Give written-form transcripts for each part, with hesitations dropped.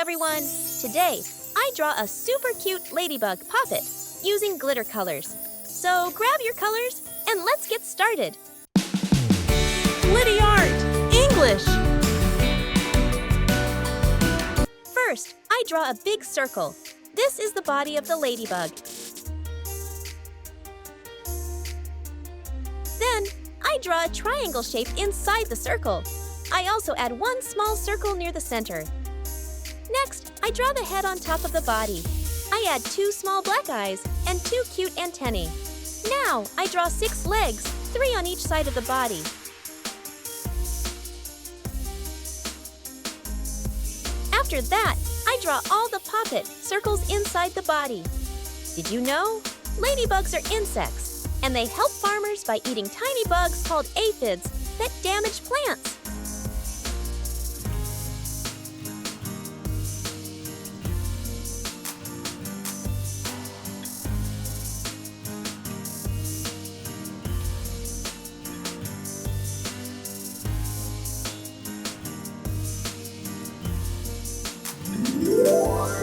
everyone! Today, I draw a super cute ladybug puppet using glitter colors. So grab your colors and let's get started. Glittyartenglish! First, I draw a big circle. This is the body of the ladybug. Then, I draw a triangle shape inside the circle. I also add one small circle near the center. Next, I draw the head on top of the body. I add 2 small black eyes and 2 cute antennae. Now, I draw 6 legs, 3 on each side of the body. After that, I draw all the puppet circles inside the body. Did you know? Ladybugs are insects, and they help farmers by eating tiny bugs called aphids that damage plants.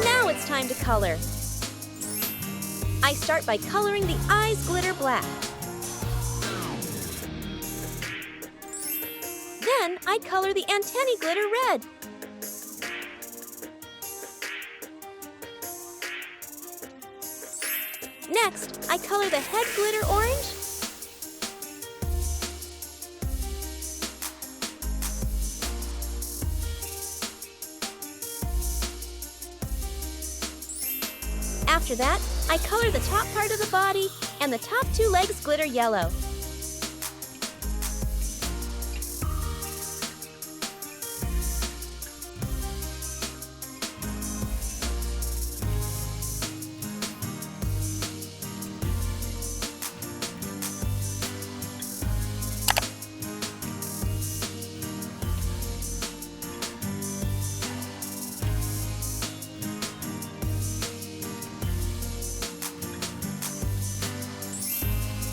Now it's time to color. I start by coloring the eyes glitter black. Then I color the antennae glitter red. Next, I color the head glitter orange. After that, I color the top part of the body and the top 2 legs glitter yellow.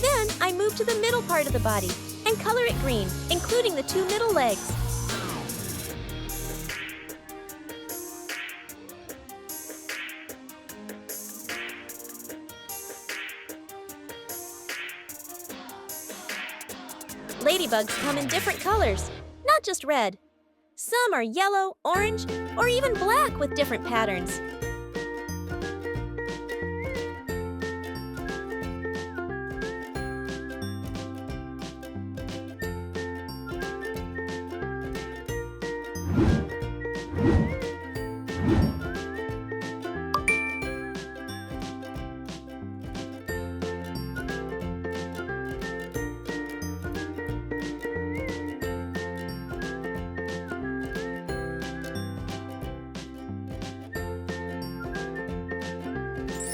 Then I move to the middle part of the body and color it green, including the 2 middle legs. Ladybugs come in different colors, not just red. Some are yellow, orange, or even black with different patterns.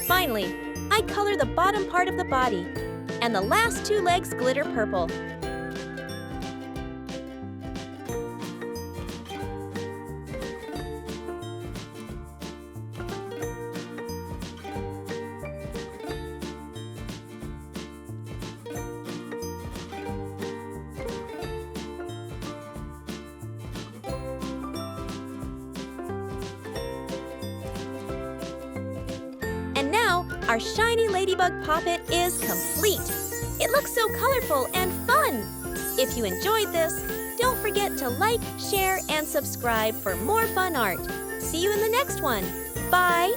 Finally, I color the bottom part of the body, and the last 2 legs glitter purple. And now, our shiny ladybug puppet is complete. It looks so colorful and fun. If you enjoyed this, don't forget to like, share, and subscribe for more fun art. See you in the next one. Bye!